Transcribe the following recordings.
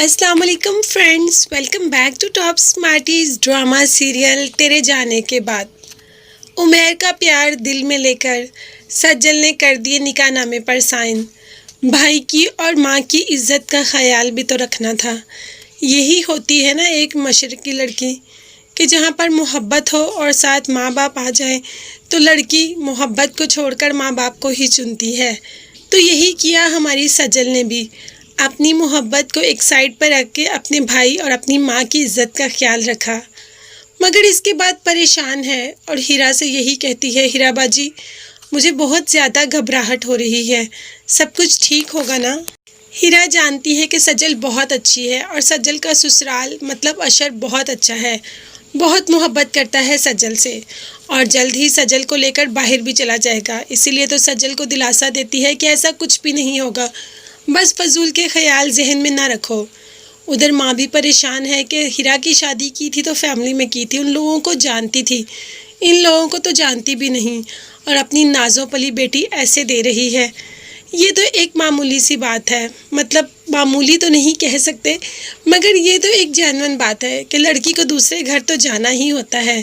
السلام علیکم friends, welcome back to top smarties drama serial تیرے جانے کے بعد۔ عمیر کا پیار دل میں لے کر سجل نے کر دیے نکاح نامے پر سائن۔ بھائی کی اور ماں کی عزت کا خیال بھی تو رکھنا تھا۔ یہی ہوتی ہے نا ایک مشرقی لڑکی کہ جہاں پر محبت ہو اور ساتھ ماں باپ آ جائیں تو لڑکی محبت کو چھوڑ کر ماں باپ کو ہی چنتی ہے۔ تو یہی کیا ہماری سجل نے بھی، اپنی محبت کو ایک سائڈ پر رکھ کے اپنے بھائی اور اپنی ماں کی عزت کا خیال رکھا، مگر اس کے بعد پریشان ہے اور ہیرا سے یہی کہتی ہے، ہیرا باجی مجھے بہت زیادہ گھبراہٹ ہو رہی ہے، سب کچھ ٹھیک ہوگا نا؟ ہیرا جانتی ہے کہ سجل بہت اچھی ہے اور سجل کا سسرال مطلب اشر بہت اچھا ہے، بہت محبت کرتا ہے سجل سے اور جلد ہی سجل کو لے کر باہر بھی چلا جائے گا۔ اسی لیے تو سجل کو دلاسا دیتی ہے کہ ایسا کچھ بھی نہیں ہوگا، بس فضول کے خیال ذہن میں نہ رکھو۔ ادھر ماں بھی پریشان ہے کہ ہیرا کی شادی کی تھی تو فیملی میں کی تھی، ان لوگوں کو جانتی تھی، ان لوگوں کو تو جانتی بھی نہیں اور اپنی نازوں پلی بیٹی ایسے دے رہی ہے۔ یہ تو ایک معمولی سی بات ہے، مطلب معمولی تو نہیں کہہ سکتے، مگر یہ تو ایک جینوئن بات ہے کہ لڑکی کو دوسرے گھر تو جانا ہی ہوتا ہے۔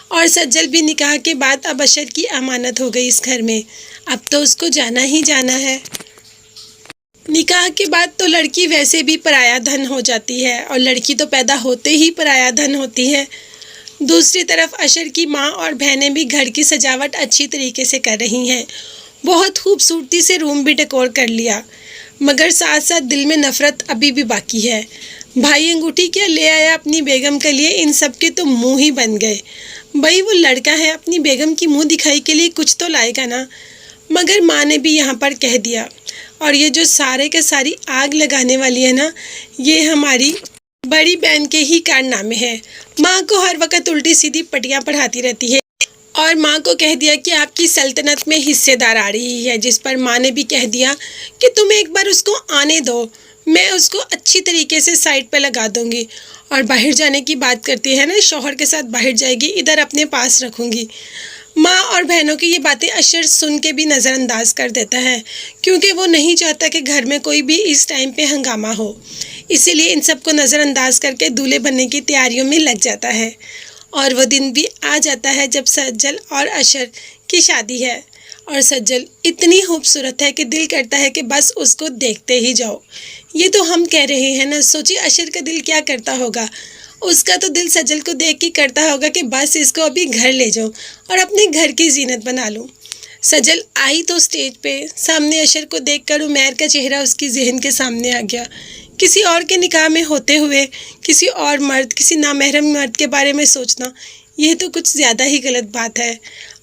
اور سجل بھی نکاح کے بعد اب اشر کی امانت ہو گئی اس گھر میں، اب تو اس کو جانا ہی جانا ہے۔ نکاح کے بعد تو لڑکی ویسے بھی پرایا دھن ہو جاتی ہے اور لڑکی تو پیدا ہوتے ہی پرایا دھن ہوتی ہے۔ دوسری طرف اشر کی ماں اور بہنیں بھی گھر کی سجاوٹ اچھی طریقے سے کر رہی ہیں، بہت خوبصورتی سے روم بھی ڈیکور کر لیا، مگر ساتھ ساتھ دل میں نفرت ابھی بھی باقی ہے۔ بھائی انگوٹھی کیا لے آیا اپنی بیگم کے لیے، ان سب کے تو منہ ہی بن گئے۔ بھائی وہ لڑکا ہے، اپنی بیگم کی منہ دکھائی کے لیے کچھ تو لائے گا نا، مگر ماں نے بھی یہاں پر کہہ دیا۔ اور یہ جو سارے کے ساری آگ لگانے والی ہے نا، یہ ہماری بڑی بہن کے ہی کارنامے ہیں۔ ماں کو ہر وقت الٹی سیدھی پٹیاں پڑھاتی رہتی ہے اور ماں کو کہہ دیا کہ آپ کی سلطنت میں حصے دار آ رہی ہے، جس پر ماں نے بھی کہہ دیا کہ تم ایک بار اس کو آنے دو، میں اس کو اچھی طریقے سے سائڈ پہ لگا دوں گی۔ اور باہر جانے کی بات کرتی ہے نا، شوہر کے ساتھ باہر جائے گی، ادھر اپنے پاس رکھوں گی۔ ماں اور بہنوں کی یہ باتیں اشر سن کے بھی نظر انداز کر دیتا ہے، کیونکہ وہ نہیں چاہتا کہ گھر میں کوئی بھی اس ٹائم پہ ہنگامہ ہو، اسی لیے ان سب کو نظر انداز کر کے دولہے بننے کی تیاریوں میں لگ جاتا ہے۔ اور وہ دن بھی آ جاتا ہے جب سجل اور اشر کی شادی ہے، اور سجل اتنی خوبصورت ہے کہ دل کرتا ہے کہ بس اس کو دیکھتے ہی جاؤ۔ یہ تو ہم کہہ رہے ہیں نا، سوچی اشر کا دل کیا کرتا ہوگا، اس کا تو دل سجل کو دیکھ کے کرتا ہوگا کہ بس اس کو ابھی گھر لے جاؤں اور اپنے گھر کی زینت بنا لوں۔ سجل آئی تو سٹیج پہ، سامنے اشر کو دیکھ کر عمیر کا چہرہ اس کی ذہن کے سامنے آ گیا۔ کسی اور کے نکاح میں ہوتے ہوئے کسی اور مرد، کسی نامحرم مرد کے بارے میں سوچنا، یہ تو کچھ زیادہ ہی غلط بات ہے،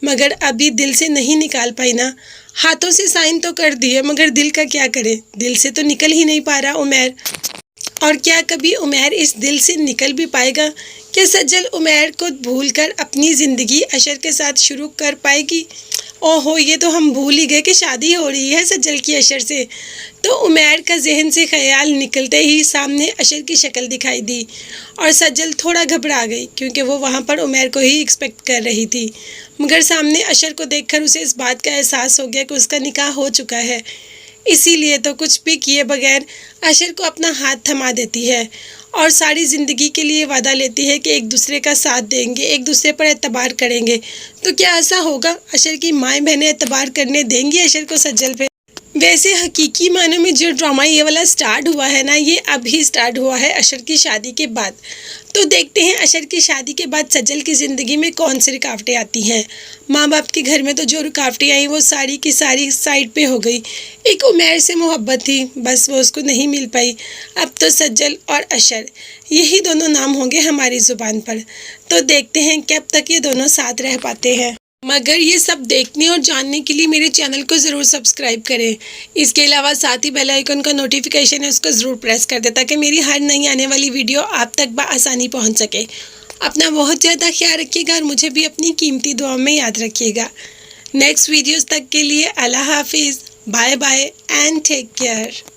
مگر ابھی دل سے نہیں نکال پائی نا۔ ہاتھوں سے سائن تو کر دیے، مگر دل کا کیا کرے، دل سے تو نکل ہی نہیں پا رہا عمیر۔ اور کیا کبھی عمیر اس دل سے نکل بھی پائے گا؟ کیا سجل عمیر کو بھول کر اپنی زندگی اشر کے ساتھ شروع کر پائے گی؟ اوہو، یہ تو ہم بھول ہی گئے کہ شادی ہو رہی ہے سجل کی اشر سے۔ تو عمیر کا ذہن سے خیال نکلتے ہی سامنے اشر کی شکل دکھائی دی اور سجل تھوڑا گھبرا گئی، کیونکہ وہ وہاں پر عمیر کو ہی ایکسپیکٹ کر رہی تھی، مگر سامنے اشر کو دیکھ کر اسے اس بات کا احساس ہو گیا کہ اس کا نکاح ہو چکا ہے۔ اسی لیے تو کچھ بھی کیے بغیر اشر کو اپنا ہاتھ تھما دیتی ہے اور ساری زندگی کے لیے وعدہ لیتی ہے کہ ایک دوسرے کا ساتھ دیں گے، ایک دوسرے پر اعتبار کریں گے۔ تو کیا ایسا ہوگا؟ اشر کی مائیں بہنیں اعتبار کرنے دیں گی اشر کو سجل پہ؟ ویسے حقیقی معنی میں جو ڈرامہ یہ والا سٹارٹ ہوا ہے نا، یہ اب ہی سٹارٹ ہوا ہے اشر کی شادی کے بعد۔ تو دیکھتے ہیں اشر کی شادی کے بعد سجل کی زندگی میں کون سی رکاوٹیں آتی ہیں۔ ماں باپ کے گھر میں تو جو رکاوٹیں آئیں وہ ساری کی ساری سائڈ پہ ہو گئی۔ ایک عمیر سے محبت تھی، بس وہ اس کو نہیں مل پائی، اب تو سجل اور اشر یہی دونوں نام ہوں گے ہماری زبان پر۔ تو دیکھتے ہیں کب تک یہ دونوں ساتھ رہ پاتے ہیں، مگر یہ سب دیکھنے اور جاننے کے لیے میرے چینل کو ضرور سبسکرائب کریں۔ اس کے علاوہ ساتھ ہی بیل آئیکن کا نوٹیفیکیشن ہے، اس کو ضرور پریس کر دیں تاکہ میری ہر نئی آنے والی ویڈیو آپ تک بآسانی پہنچ سکے۔ اپنا بہت زیادہ خیال رکھیے گا اور مجھے بھی اپنی قیمتی دعاؤں میں یاد رکھیے گا۔ نیکسٹ ویڈیوز تک کے لیے اللہ حافظ، bye bye and take care.